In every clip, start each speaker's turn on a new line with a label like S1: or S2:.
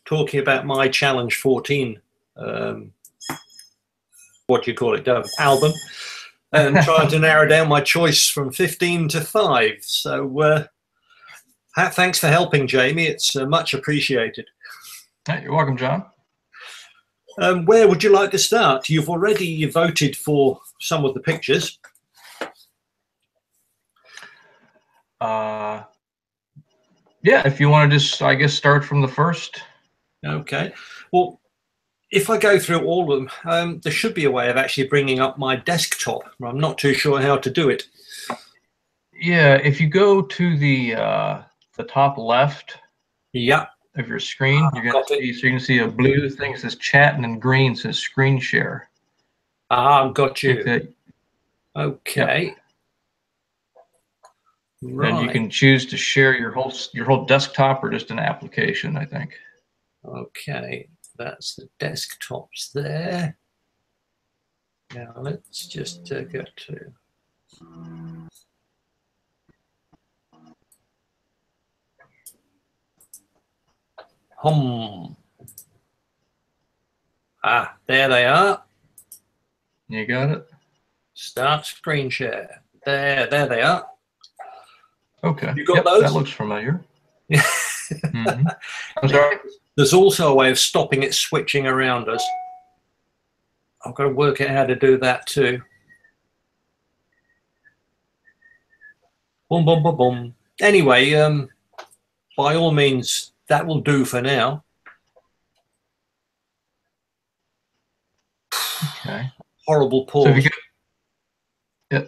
S1: talking about my Challenge 14, what do you call it, album, and trying to narrow down my choice from 15 to 5. So thanks for helping, Jamie. It's much appreciated.
S2: Hey, you're welcome, John.
S1: Where would you like to start? You've already voted for some of the pictures.
S2: Yeah, if you want to just, I guess, start from the first.
S1: Okay. Well, if I go through all of them, there should be a way of actually bringing up my desktop. I'm not too sure how to do it.
S2: Yeah, if you go to the top left.
S1: Yeah.
S2: Of your screen, you're going to see, so you can see a blue thing that says chat, and then green says screen share.
S1: Got you. Okay.
S2: Yep.
S1: Right.
S2: And you can choose to share your whole desktop or just an application, I think.
S1: Okay, that's the desktops there. Now let's just go to. There they are.
S2: You got it?
S1: Start screen share. There they are.
S2: Okay.
S1: You got those?
S2: That looks familiar. Mm-hmm. I'm sorry?
S1: There's also a way of stopping it switching around us. I've got to work out how to do that too. Boom, boom, boom, boom. Anyway, by all means, that will do for now.
S2: Okay.
S1: Horrible pause.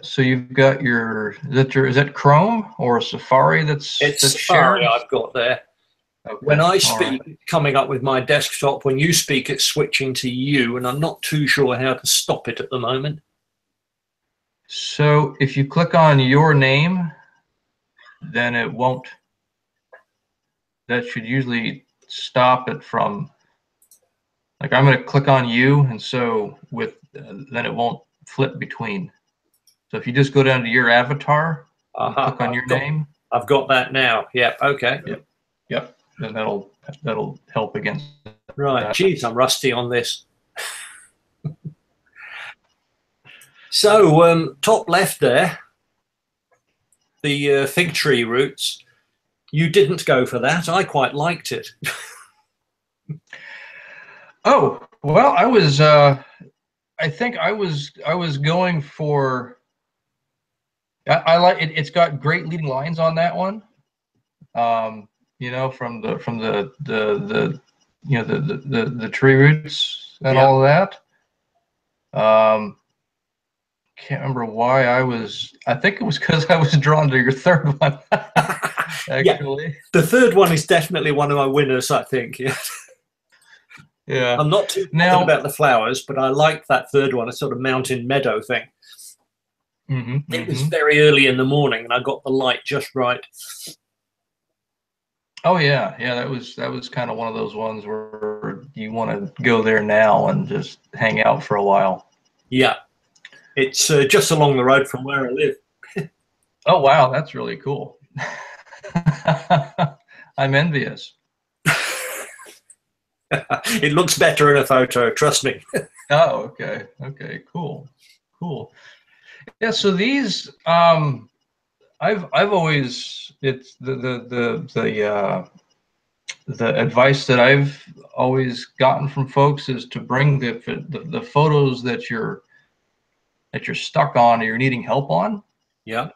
S2: So you've got your, is that Chrome or Safari that's
S1: Safari
S2: shared?
S1: I've got there. Okay. When I speak, coming up with my desktop, when you speak, it's switching to you, and I'm not too sure how to stop it at the moment.
S2: So if you click on your name, then it won't. That should usually stop it from, like, I'm going to click on you, and so then it won't flip between. So if you just go down to your avatar, click on your name.
S1: I've got that now. Yep. Okay.
S2: Yep. Then that'll help against.
S1: Right. Geez, I'm rusty on this. So top left there, the fig tree roots. You didn't go for that. I quite liked it.
S2: Oh well, I was. I think I was going for. I like it. It's got great leading lines on that one. You know, from the tree roots and all of that. Can't remember why I was. I think it was because I was drawn to your third one. Actually,
S1: yeah, the third one is definitely one of my winners. I think. Yeah.
S2: Yeah.
S1: I'm not too bothered about the flowers, but I like that third one. A sort of mountain meadow thing.
S2: Mm-hmm,
S1: it was very early in the morning, and I got the light just right.
S2: Oh yeah, that was kind of one of those ones where you want to go there now and just hang out for a while.
S1: Yeah, it's just along the road from where I live.
S2: Oh wow, that's really cool. I'm envious.
S1: It looks better in a photo, trust me.
S2: Oh, okay, cool. Yeah, so these I've always, it's the advice that I've always gotten from folks is to bring the photos that you're stuck on or you're needing help on,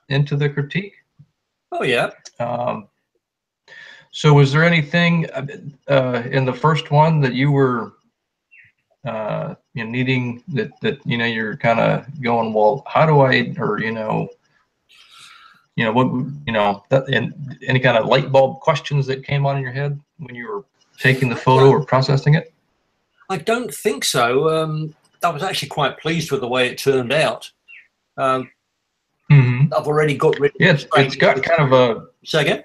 S2: into the critique.
S1: Oh yeah.
S2: So was there anything in the first one that you were needing that you're kind of going, well, how do I, or any kind of light bulb questions that came on in your head when you were taking the photo or processing it?
S1: I don't think so. I was actually quite pleased with the way it turned out. I've already got rid of
S2: it's got kind of a.
S1: Say again?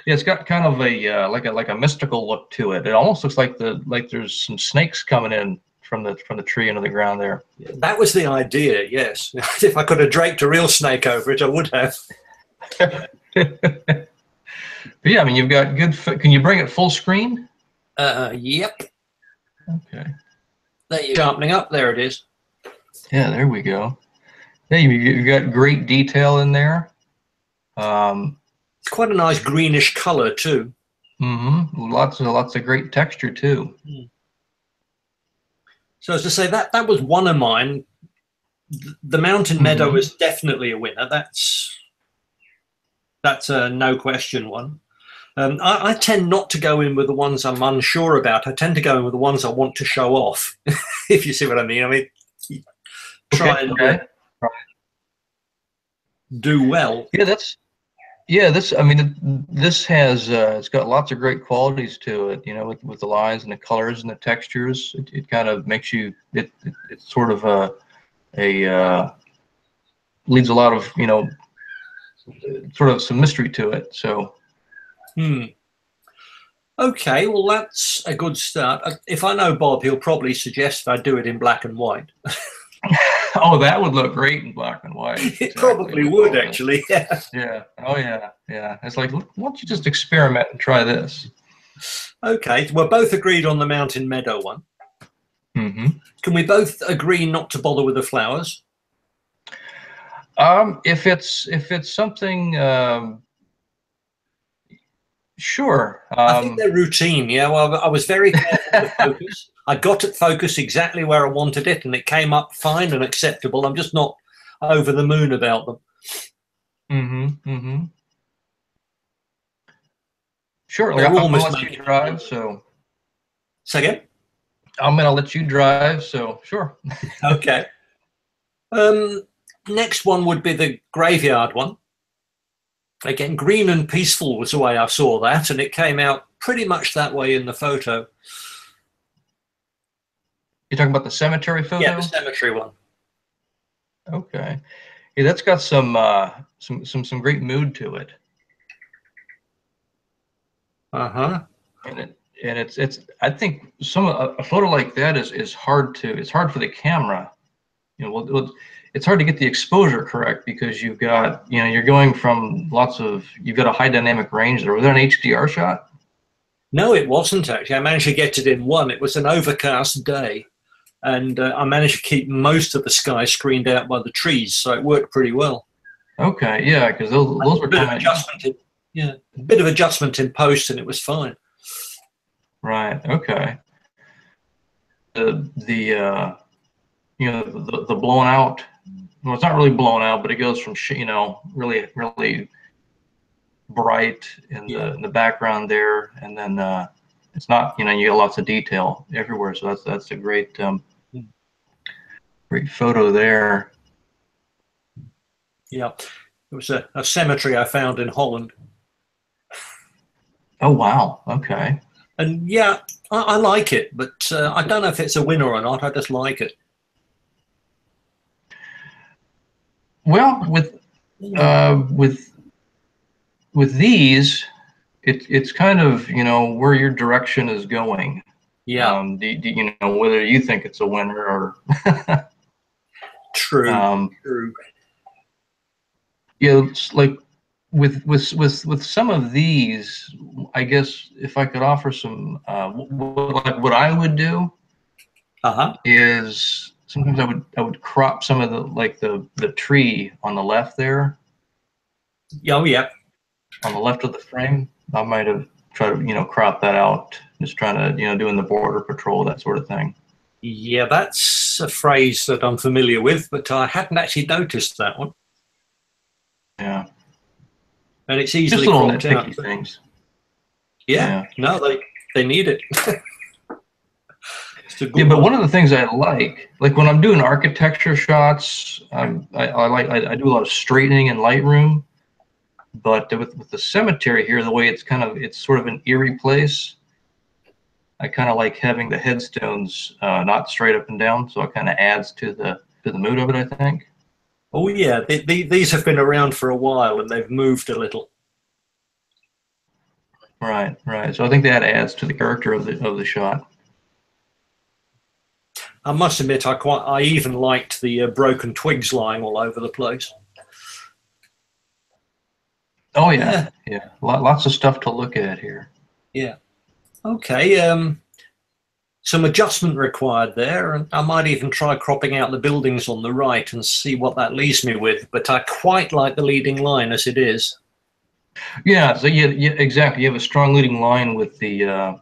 S2: Yeah, it's got kind of a like a mystical look to it. It almost looks like there's some snakes coming in from the tree into the ground there.
S1: That was the idea, yes. If I could have draped a real snake over it, I would have.
S2: But yeah, I mean, you've got good. Can you bring it full screen?
S1: Yep.
S2: Okay.
S1: There you're sharpening up. There it is.
S2: Yeah, there we go. Yeah, you got great detail in there.
S1: It's quite a nice greenish color too.
S2: Lots of great texture too.
S1: So as I say, that was one of mine. The Mountain Meadow is definitely a winner. That's a no question one. I tend not to go in with the ones I'm unsure about. I tend to go in with the ones I want to show off, if you see what I mean. I mean, try and do well.
S2: I mean, this has it's got lots of great qualities to it. You know, with the lines and the colors and the textures, it kind of makes you. It's sort of a leads a lot of sort of some mystery to it. So.
S1: Okay, well that's a good start. If I know Bob, he'll probably suggest I do it in black and white.
S2: Oh, that would look great in black and white.
S1: It probably would, actually. Yeah.
S2: Yeah. Oh, yeah. Yeah. It's like, why don't you just experiment and try this?
S1: Okay, we're both agreed on the Mountain Meadow one. Can we both agree not to bother with the flowers?
S2: If it's something, sure.
S1: I think they're routine. Yeah. Well, I was very careful with focus. I got at focus exactly where I wanted it, and it came up fine and acceptable. I'm just not over the moon about them.
S2: Sure. Like, I'm going to let you drive, so.
S1: Say again?
S2: I'm going to let you drive, so sure.
S1: Okay. Next one would be the graveyard one. Again, green and peaceful was the way I saw that, and it came out pretty much that way in the photo.
S2: You're talking about the cemetery photo?
S1: Yeah, the cemetery one.
S2: Okay. Yeah, that's got some great mood to it. And it's I think a photo like that is hard for the camera. You know, it's hard to get the exposure correct because you've got, you're going from you've got a high dynamic range there. Was that an HDR shot?
S1: No, it wasn't actually. I managed to get it in one. It was an overcast day, and I managed to keep most of the sky screened out by the trees, so it worked pretty well.
S2: Okay, yeah, because those were kind
S1: of a bit of adjustment in post, and it was fine.
S2: Right. Okay. The blown out. Well, it's not really blown out, but it goes from really bright in the background there, and then it's not, you get lots of detail everywhere. So that's a great great photo there.
S1: Yeah, it was a cemetery I found in Holland.
S2: Oh wow. Okay.
S1: And yeah, I like it, but I don't know if it's a winner or not. I just like it.
S2: Well, with these, it's kind of, where your direction is going.
S1: Yeah.
S2: Whether you think it's a winner or.
S1: True. True.
S2: Yeah, it's like with some of these, I guess if I could offer some, what I would do is sometimes I would crop some of the tree on the left there.
S1: Oh yeah.
S2: On the left of the frame, I might have tried to crop that out, just trying to doing the border patrol, that sort of thing.
S1: Yeah, that's a phrase that I'm familiar with, but I hadn't actually noticed that one.
S2: Yeah.
S1: And it's easily
S2: just little nitpicky things.
S1: Yeah. No, they need it.
S2: Yeah, but one of the things I like when I'm doing architecture shots, I do a lot of straightening in Lightroom. But with the cemetery here, the way it's sort of an eerie place. I kind of like having the headstones not straight up and down, so it kind of adds to the mood of it, I think.
S1: Oh yeah, these have been around for a while and they've moved a little.
S2: Right. So I think that adds to the character of the shot.
S1: I must admit, I even liked the broken twigs lying all over the place.
S2: Oh yeah. Lots of stuff to look at here.
S1: Yeah. Okay. Some adjustment required there, and I might even try cropping out the buildings on the right and see what that leaves me with. But I quite like the leading line as it is.
S2: Yeah, so yeah, exactly. You have a strong leading line with the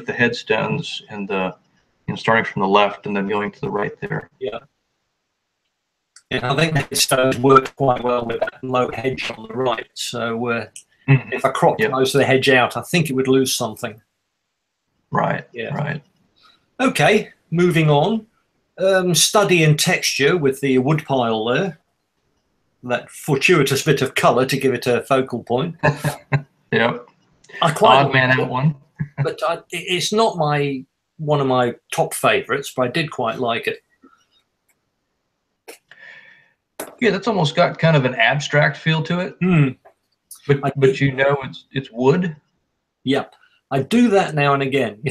S2: headstones and the starting from the left and then going to the right there.
S1: Yeah. And I think the headstones work quite well with that low hedge on the right. So if I cropped most of the hedge out, I think it would lose something.
S2: Right.
S1: Yeah.
S2: Right.
S1: Okay, moving on. Study and texture with the wood pile there. That fortuitous bit of colour to give it a focal point.
S2: Yep.
S1: I quite
S2: Odd man out one.
S1: but it's not one of my top favourites, but I did quite like it.
S2: Yeah, that's almost got kind of an abstract feel to it. But you know it's wood.
S1: Yep, I do that now and again.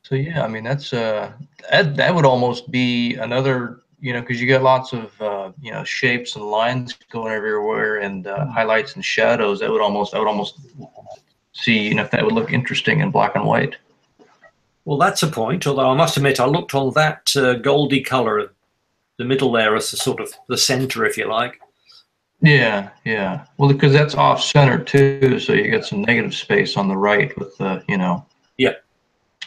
S2: So yeah, I mean that's that would almost be another, because you got lots of shapes and lines going everywhere and highlights and shadows. I would almost see if that would look interesting in black and white.
S1: Well, that's a point. Although I must admit, I looked on that goldy colour, the middle there as the sort of the centre, if you like.
S2: Yeah, yeah. Well, because that's off center too, so you got some negative space on the right with the
S1: Yeah.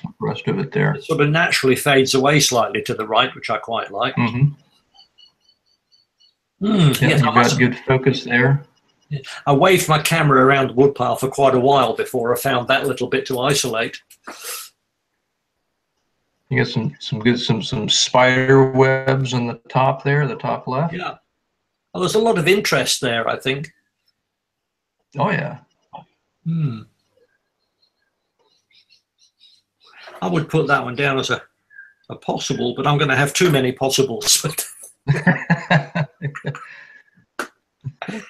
S2: The rest of it there.
S1: It sort of naturally fades away slightly to the right, which I quite like.
S2: Yeah,
S1: yes,
S2: you've got good focus there.
S1: I waved my camera around the woodpile for quite a while before I found that little bit to isolate.
S2: You got some spider webs on the top there, the top left.
S1: Yeah. Well, there's a lot of interest there, I think.
S2: Oh yeah.
S1: I would put that one down as a possible, but I'm going to have too many possibles.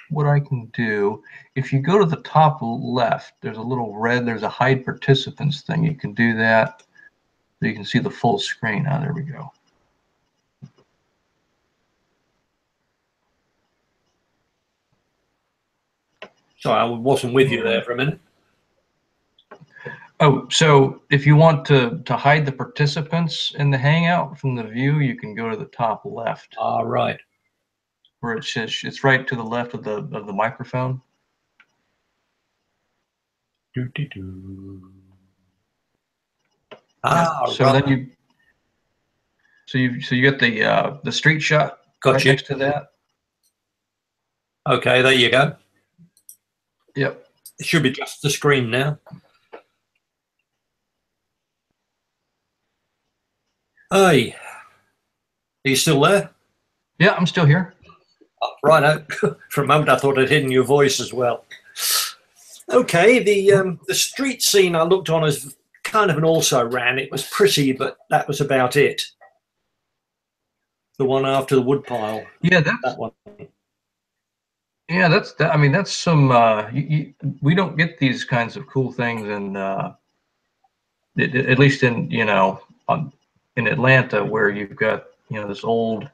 S2: What I can do, if you go to the top left, there's a little red, there's a hide participants thing. You can do that so you can see the full screen. Ah, there we go.
S1: Sorry, I wasn't with you there for a minute.
S2: Oh, so if you want to hide the participants in the Hangout from the view, you can go to the top left.
S1: Ah, right.
S2: Where it says it's right to the left of the microphone.
S1: Ah,
S2: so
S1: right.
S2: then you get the street shot right next to that.
S1: Okay, there you go.
S2: Yep.
S1: It should be just the screen now. Hey, are you still there?
S2: Yeah, I'm still here.
S1: Oh, right. For a moment, I thought I'd hidden your voice as well. Okay, the street scene I looked on as kind of an also-ran. It was pretty, but that was about it. The one after the woodpile.
S2: Yeah,
S1: that one.
S2: Yeah, that's that. I mean, that's some. We don't get these kinds of cool things, and at least in in Atlanta, where you've got this old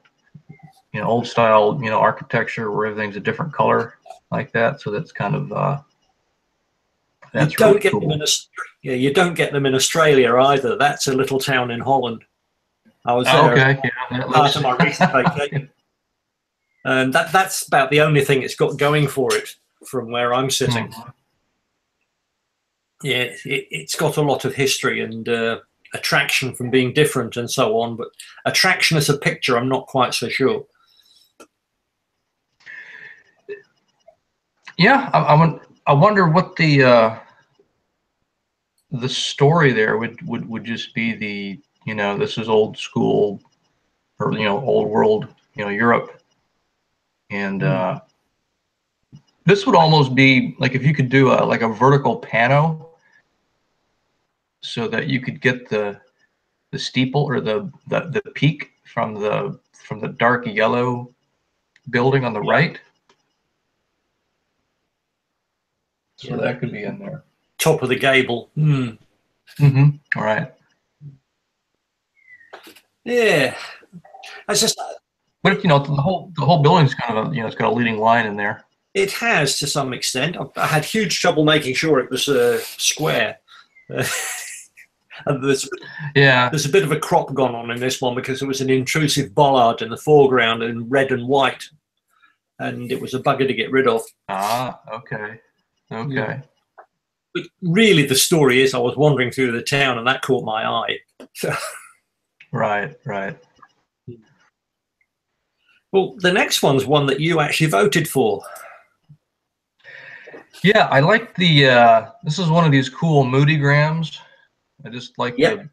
S2: style architecture where everything's a different color like that. So that's kind of that's
S1: you don't
S2: really
S1: get
S2: cool.
S1: them in you don't get them in Australia either. That's a little town in Holland. I was there.
S2: Okay, yeah,
S1: part of my recent vacation. And that's about the only thing it's got going for it from where I'm sitting. Yeah, it's got a lot of history and attraction from being different and so on, but attraction as a picture, I'm not quite so sure.
S2: Yeah, I wonder what the story there would just be the this is old school or old world Europe, and this would almost be like if you could do like a vertical pano so that you could get the steeple or the peak from the dark yellow building on the right. So that could be in there.
S1: Top of the gable.
S2: All right.
S1: Yeah. It's just.
S2: But the whole building's kind of it's got a leading line in there.
S1: It has to some extent. I had huge trouble making sure it was square. And there's a bit of a crop gone on in this one because there was an intrusive bollard in the foreground in red and white, and it was a bugger to get rid of.
S2: Ah, okay.
S1: Yeah. But really, the story is I was wandering through the town and that caught my eye.
S2: Right.
S1: Well, the next one's one that you actually voted for.
S2: Yeah, I like the. This is one of these cool moodigrams. I just like the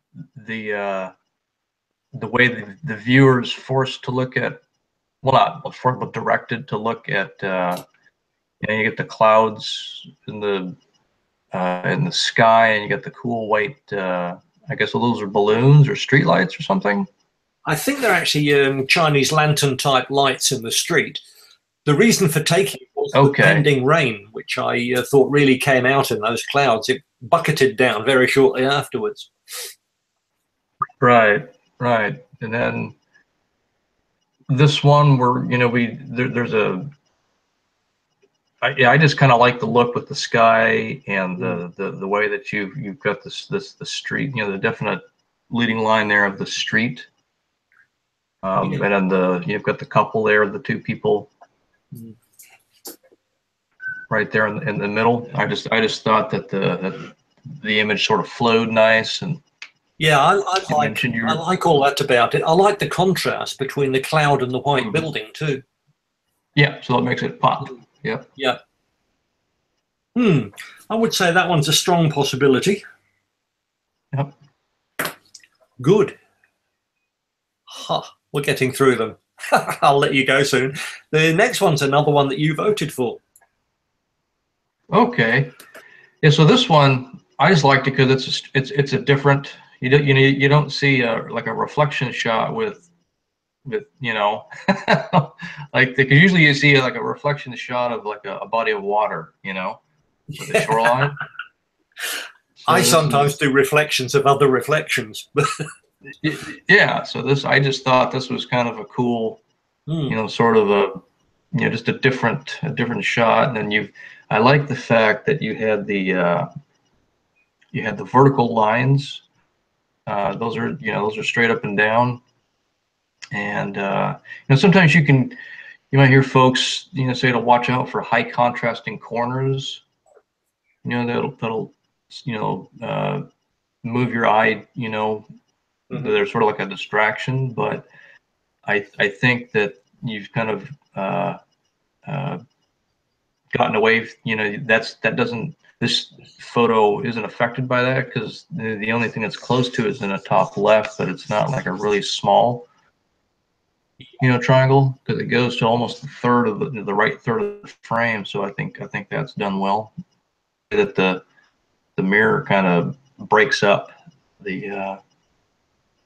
S2: way the viewer is forced to look at, well, not forced, but directed to look at. You get the clouds in the sky, and you get the cool white. I guess those are balloons or street lights or something.
S1: I think they're actually Chinese lantern type lights in the street. The reason for taking it was the pending rain, which I thought really came out in those clouds. It bucketed down very shortly afterwards.
S2: Right. And then this one where, there's a, I just kind of like the look with the sky and the way that you've got the street, the definite leading line there of the street. And then you've got the couple there, the two people right there in the middle. I just thought that the image sort of flowed nice. And
S1: yeah, I like all that about it. I like the contrast between the cloud and the white building too.
S2: Yeah, so that makes it pop. Yeah.
S1: I would say that one's a strong possibility.
S2: Yep.
S1: Good. We're getting through them. I'll let you go soon. The next one's another one that you voted for.
S2: Okay. Yeah. So this one, I just liked it because it's a different. You don't see like a reflection shot with like because usually you see like a reflection shot of like a body of water, with the shoreline. So
S1: I sometimes do reflections of other reflections.
S2: Yeah, so I just thought this was kind of a cool, sort of a, just a different shot. And then I like the fact that you had the vertical lines. Those are straight up and down. And sometimes you might hear folks say to watch out for high contrasting corners. That'll move your eye. They're sort of like a distraction, but I think that you've kind of gotten away. This photo isn't affected by that because the only thing that's close to it is in the top left, but it's not like a really small, triangle because it goes to almost the third of the right third of the frame. So I think that's done well. That the mirror kind of breaks up the.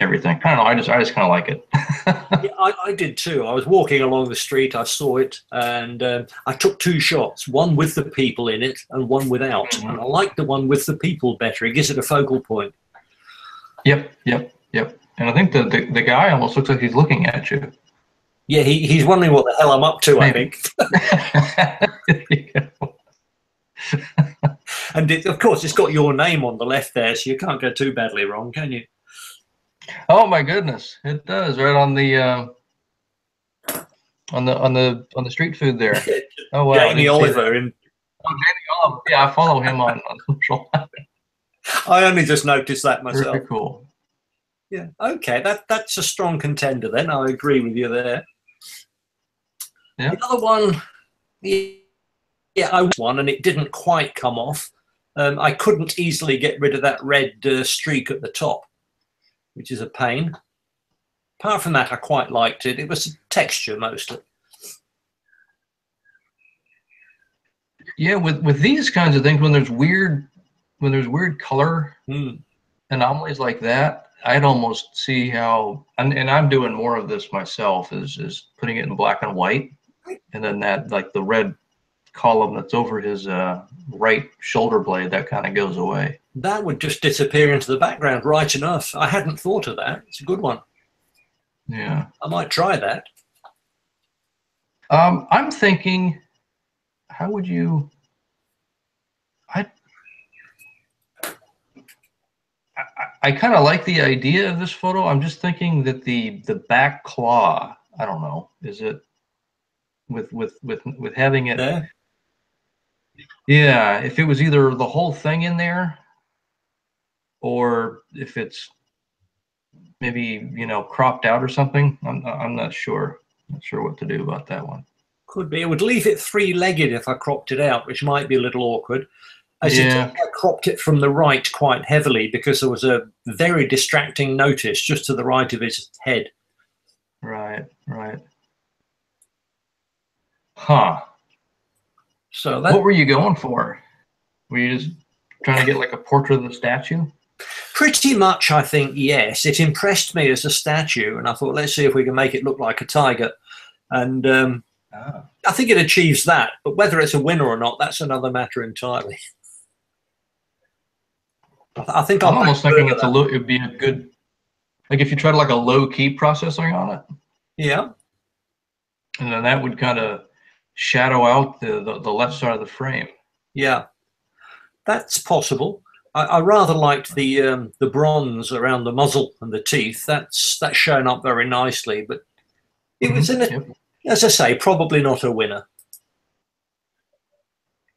S2: Everything. I don't know. I just kind of like it.
S1: Yeah, I did too. I was walking along the street. I saw it, and I took two shots. One with the people in it, and one without. And I like the one with the people better. It gives it a focal point. Yep.
S2: And I think the guy almost looks like he's looking at you.
S1: Yeah, he's wondering what the hell I'm up to. Maybe. I think. And of course, it's got your name on the left there, so you can't go too badly wrong, can you?
S2: Oh my goodness, it does right on the street food there. Oh wow,
S1: Jamie Oliver and
S2: Jamie Oliver. Yeah, I follow him on social.
S1: I only just noticed that myself.
S2: Very cool.
S1: Yeah. Okay, that's a strong contender then. I agree with you there.
S2: Yeah.
S1: The other one, I was one and it didn't quite come off. I couldn't easily get rid of that red streak at the top, which is a pain. Apart from that, I quite liked it. It was texture mostly.
S2: Yeah, with these kinds of things, when there's weird color anomalies like that, I'd almost see how, and I'm doing more of this myself, is putting it in black and white, and then that, like the red column that's over his right shoulder blade, that kind of goes away.
S1: That would just disappear into the background right enough. I hadn't thought of that. It's a good one.
S2: Yeah.
S1: I might try that.
S2: I'm thinking, how would you? I kind of like the idea of this photo. I'm just thinking that the back claw, I don't know, is it with having it?
S1: There.
S2: Yeah, if it was either the whole thing in there, or if it's maybe, you know, cropped out or something. I'm not sure. Not sure what to do about that one.
S1: Could be. It would leave it three-legged if I cropped it out, which might be a little awkward. As you
S2: Yeah.
S1: think, I cropped it from the right quite heavily because there was a very distracting notice just to the right of his head.
S2: Right, right. Huh.
S1: So that
S2: What were you going for? Were you just trying to get like a portrait of the statue?
S1: pretty much, I think, yes. It impressed me as a statue, and I thought, let's see if we can make it look like a tiger. And I think it achieves that. But whether it's a winner or not, that's another matter entirely. I think
S2: I'm
S1: I'll
S2: almost thinking it's it'd be a good, like if you tried like a low key processing on it,
S1: yeah.
S2: and then that would kind of shadow out the left side of the frame.
S1: Yeah, that's possible. I rather liked the bronze around the muzzle and the teeth. That's shown up very nicely, but it was in
S2: Yep.
S1: as I say, probably not a winner.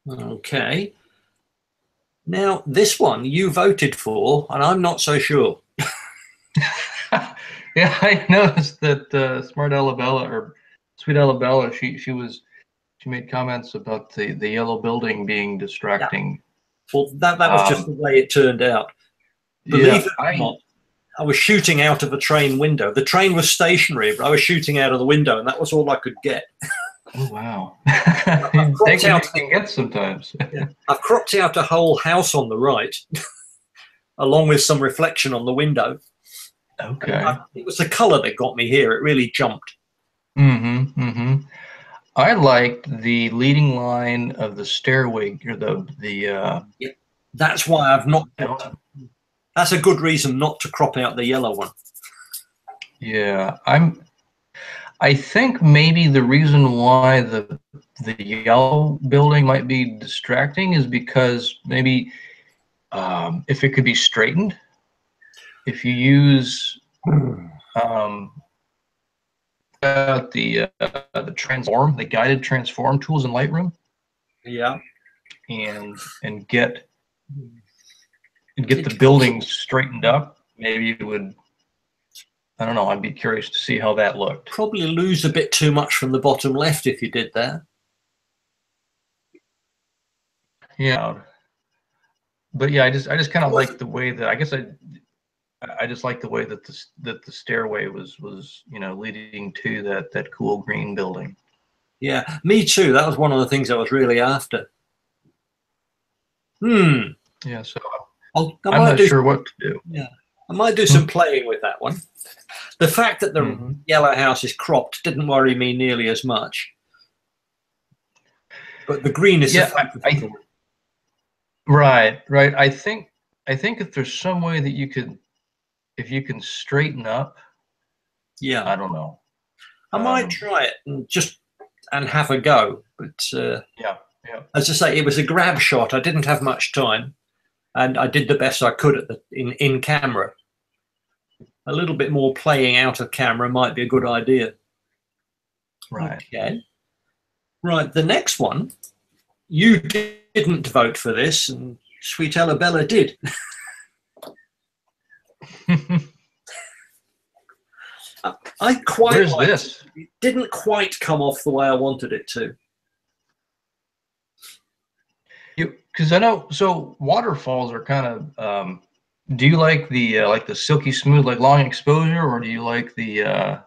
S1: Okay. Now this one you voted for, and I'm not so sure.
S2: Yeah, I noticed that Smart Alabella or Sweet Alabella, she made comments about the yellow building being distracting.
S1: Well, that was just the way it turned out. Believe it or not, I was shooting out of a train window. The train was stationary, but I was shooting out of the window, and that was all I could get.
S2: Oh wow!
S1: I've cropped
S2: Taking
S1: out,
S2: what you can get sometimes.
S1: yeah, I've cropped out a whole house on the right, along with some reflection on the window.
S2: Okay.
S1: It was the colour that got me here. It really jumped.
S2: Mm-hmm. Mm-hmm. I liked the leading line of the stairway, or
S1: Yeah, that's why I've not. That's a good reason not to crop out the yellow one.
S2: Yeah, I think maybe the reason why the yellow building might be distracting is because maybe if it could be straightened, if you use the transform, the guided transform tools in Lightroom,
S1: Yeah,
S2: and get the buildings straightened up, maybe it would. I don't know. I'd be curious to see how that looked.
S1: probably lose a bit too much from the bottom left if you did that.
S2: Yeah, but yeah, I just kind of like the way that I just like the way that the stairway was leading to that cool green building.
S1: Yeah, me too. That was one of the things I was really after.
S2: Yeah, so
S1: I'm
S2: not sure what to do.
S1: Yeah, I might do some playing with that one. The fact that the yellow house is cropped didn't worry me nearly as much. But the green is
S2: right. I think if there's some way that if you can straighten up,
S1: yeah,
S2: I don't know.
S1: I might try it and have a go. But
S2: yeah.
S1: As I say, it was a grab shot. I didn't have much time, and I did the best I could in camera. A little bit more playing out of camera might be a good idea.
S2: Right.
S1: Okay. Right. The next one, you didn't vote for this, and Sweet Alabella did. I quite.
S2: Where's this?
S1: It didn't quite come off the way I wanted it to.
S2: Because I know, so waterfalls are kind of. Do you like the silky smooth, like long exposure, or do you like the?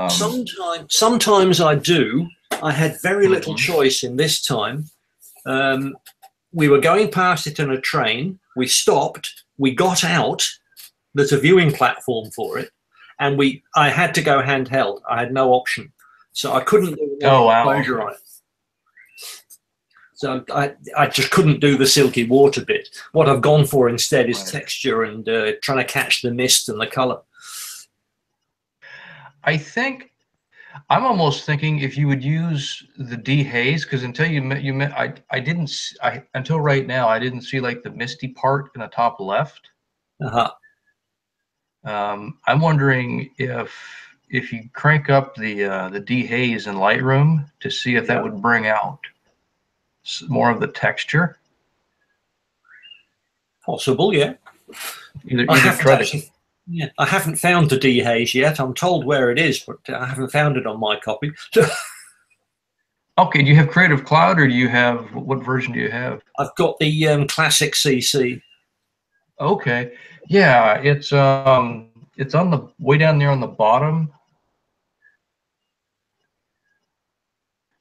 S1: Sometimes I do. I had very little choice in this time. We were going past it in a train. We stopped. We got out. There's a viewing platform for it, and I had to go handheld. I had no option, so I couldn't do exposure on it. So I just couldn't do the silky water bit. What I've gone for instead is texture and trying to catch the mist and the color.
S2: I think I'm almost thinking if you would use the dehaze, because until I didn't until right now I didn't see like the misty part in the top left.
S1: Uh-huh.
S2: I'm wondering if you crank up the dehaze in Lightroom to see if that would bring out more of the texture.
S1: Possible, yeah.
S2: Either try to.
S1: Yeah, I haven't found the dehaze yet. I'm told where it is, but I haven't found it on my copy.
S2: Okay, do you have Creative Cloud, or do you have, what version do you have?
S1: I've got the classic CC.
S2: Okay, yeah, it's on the way down there on the bottom.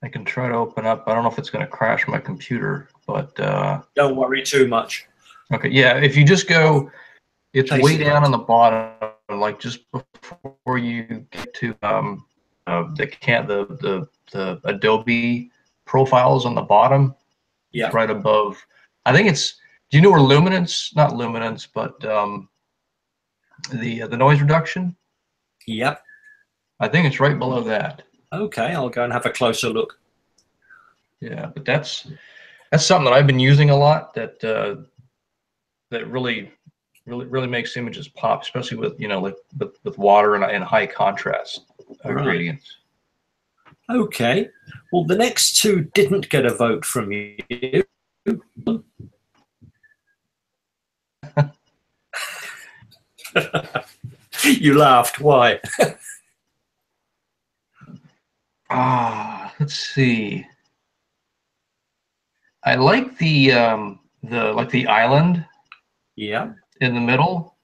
S2: I can try to open up. I don't know if it's going to crash my computer, but
S1: don't worry too much.
S2: Okay, yeah, if you just go, it's way down on the bottom, like just before you get to the Adobe profiles on the bottom.
S1: Yeah.
S2: It's right above. I think it's. Do you know where luminance? Not luminance, but the noise reduction.
S1: Yep.
S2: I think it's right below that.
S1: Okay, I'll go and have a closer look.
S2: Yeah, but that's something that I've been using a lot. That really makes images pop, especially with like with water and high contrast gradients.
S1: Okay. Well, the next two didn't get a vote from you. You laughed. Why?
S2: Let's see. I like the island.
S1: Yeah.
S2: In the middle.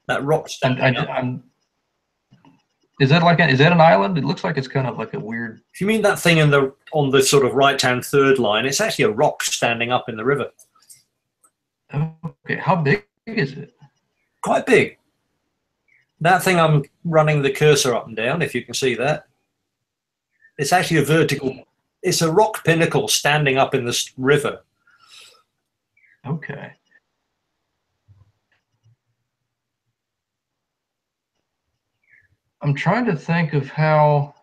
S1: That rock standing up.
S2: Is that an island? It looks like it's kind of like a weird.
S1: If you mean that thing on the sort of right-hand third line, it's actually a rock standing up in the river.
S2: Okay, how big is it?
S1: Quite big. That thing I'm running the cursor up and down, if you can see that. It's actually a vertical. It's a rock pinnacle standing up in the river.
S2: Okay. I'm trying to think of how.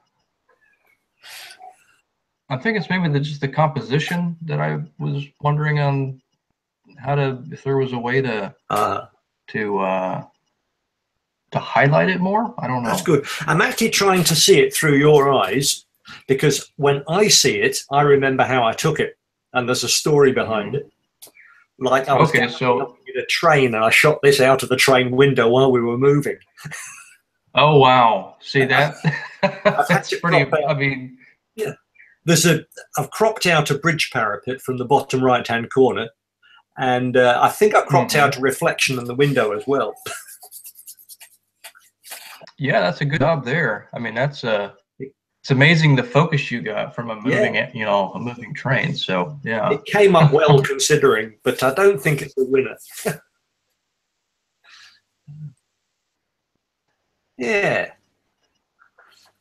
S2: I think it's maybe just the composition that I was wondering on if there was a way to highlight it more. I don't know.
S1: That's good. I'm actually trying to see it through your eyes, because when I see it, I remember how I took it, and there's a story behind it. Like I was in a train, and I shot this out of the train window while we were moving.
S2: Oh wow! See that? That's pretty. I mean,
S1: yeah. I've cropped out a bridge parapet from the bottom right-hand corner, and I think I cropped out a reflection in the window as well.
S2: Yeah, that's a good job there. I mean, it's amazing the focus you got from a moving, a moving train. So yeah,
S1: it came up well considering, but I don't think it's a winner. Yeah.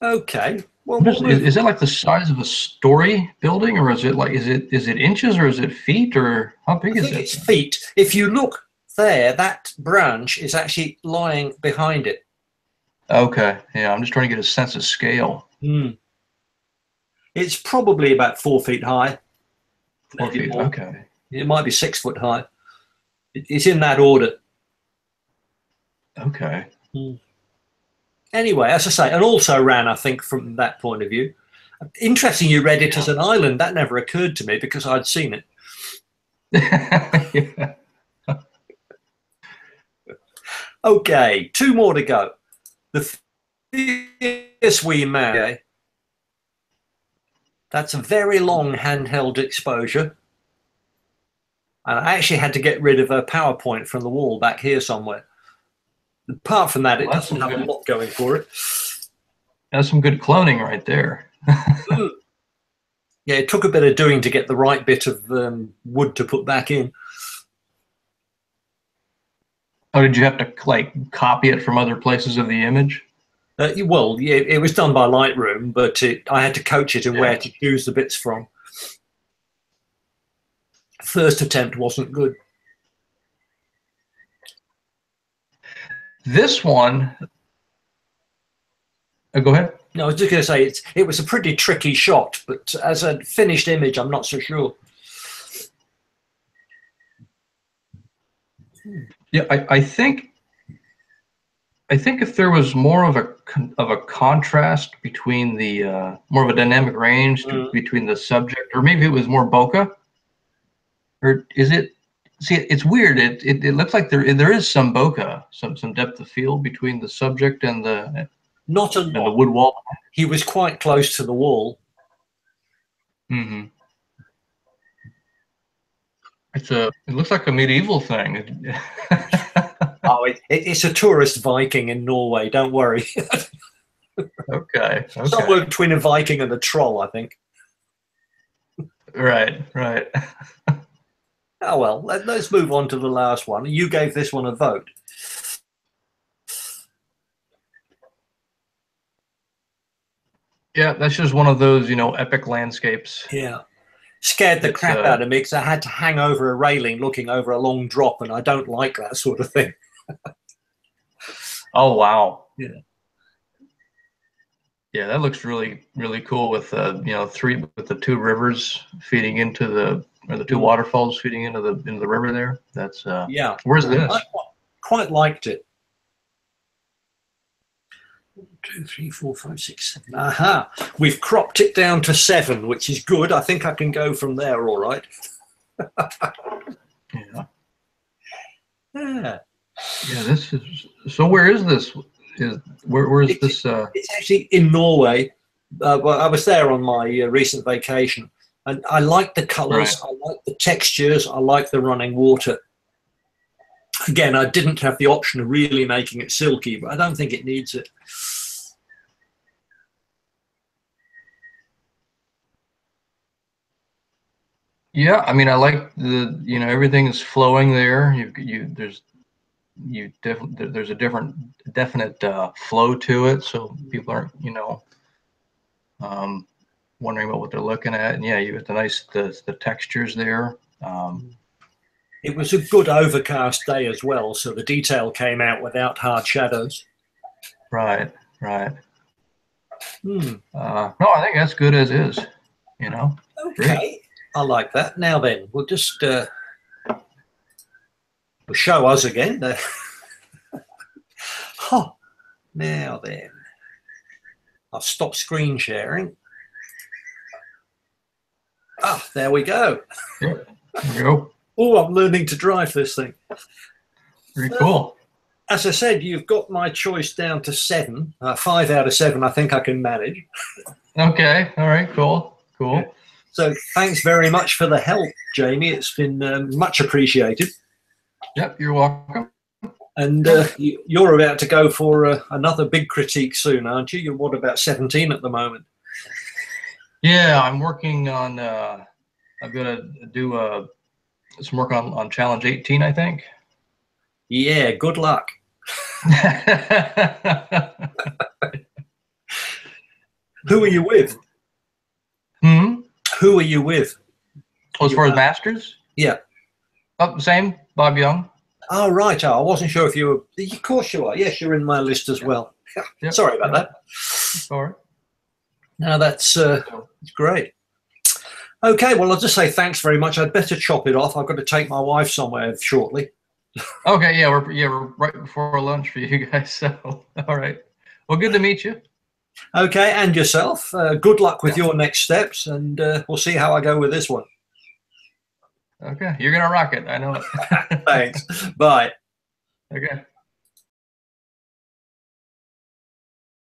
S1: Okay. Well,
S2: is it like the size of a story building, or is it inches, or is it feet, or how big is it?
S1: It's feet. If you look there, that branch is actually lying behind it.
S2: Okay. Yeah, I'm just trying to get a sense of scale.
S1: It's probably about 4 feet high.
S2: 4 feet. Okay.
S1: It might be 6 foot high. It's in that order.
S2: Okay.
S1: Anyway, as I say, and also ran, I think, from that point of view. Interesting you read it as an island. That never occurred to me because I'd seen it.
S2: Yeah.
S1: Okay, 2 more to go. The Fierce Wee Man. That's a very long handheld exposure. And I actually had to get rid of a PowerPoint from the wall back here somewhere. Apart from that, it doesn't have a lot going for it.
S2: That's some good cloning right there.
S1: Yeah, it took a bit of doing to get the right bit of wood to put back in.
S2: Oh, did you have to like copy it from other places of the image?
S1: Well, yeah, it was done by Lightroom, but I had to coach it in where to choose the bits from. First attempt wasn't good.
S2: This one, Go ahead.
S1: No, I was just going to say it was a pretty tricky shot, but as a finished image, I'm not so sure.
S2: Yeah, I think if there was more of a contrast between the more of a dynamic range between the subject, or maybe it was more bokeh, or is it? See, it's weird. It looks like there is some bokeh, some depth of field between the subject and the
S1: not a
S2: and the
S1: lot.
S2: wood wall.
S1: He was quite close to the wall.
S2: Mm-hmm. It looks like a medieval thing.
S1: Oh, it's a tourist Viking in Norway. Don't worry.
S2: Okay.
S1: Somewhere between a Viking and a troll, I think.
S2: Right.
S1: Oh well, let's move on to the last one. You gave this one a vote.
S2: Yeah, that's just one of those, epic landscapes.
S1: Yeah. Scared the crap out of me because I had to hang over a railing looking over a long drop, and I don't like that sort of thing.
S2: Oh wow.
S1: Yeah.
S2: Yeah, that looks really, really cool with with the two rivers feeding into the two waterfalls feeding into the river there. That's
S1: yeah.
S2: Where's this?
S1: I quite liked it. 1, 2, 3, 4, 5, 6, 7. Aha. We've cropped it down to 7, which is good. I think I can go from there all right.
S2: Yeah.
S1: Yeah.
S2: Yeah, this is so where is this? Where is this
S1: It's actually in Norway. Well, I was there on my recent vacation, and I like the colors,
S2: Right.
S1: I like the textures, I like the running water. Again, I didn't have the option of really making it silky, but I don't think it needs it.
S2: Yeah, I mean, I like everything is flowing there. There's a definite flow to it, so people aren't wondering about what they're looking at. And yeah, you got the textures there.
S1: It was a good overcast day as well, so the detail came out without hard shadows.
S2: Right.
S1: No,
S2: I think that's good as is.
S1: Okay,
S2: Great.
S1: I like that. Now then, we'll just we'll show us again. Oh, now then, I'll stop screen sharing. Ah, there we go.
S2: Yep. There we go.
S1: Oh, I'm learning to drive this thing.
S2: Very cool.
S1: As I said, you've got my choice down to 7. 5 out of 7, I think I can manage.
S2: Okay. All right. Cool.
S1: Yeah. So thanks very much for the help, Jamie. It's been much appreciated.
S2: Yep. You're welcome.
S1: And you're about to go for another big critique soon, aren't you? You're, what, about 17 at the moment?
S2: Yeah, I'm working on. I'm gonna do some work on challenge 18, I think.
S1: Yeah. Good luck. Who are you with? Who are you with?
S2: As far as masters?
S1: Yeah.
S2: Oh, same. Bob Young.
S1: Oh, right. Oh, I wasn't sure if you were. Of course you are. Yes, you're in my list as well.
S2: Yep.
S1: Sorry about that.
S2: Sorry.
S1: No, that's great. Okay, well, I'll just say thanks very much. I'd better chop it off. I've got to take my wife somewhere shortly.
S2: Okay, yeah, we're right before lunch for you guys. So, all right. Well, good to meet you.
S1: Okay, and yourself. Good luck with your next steps, and we'll see how I go with this one.
S2: Okay, you're gonna rock it. I know it.
S1: Thanks. Bye.
S2: Okay.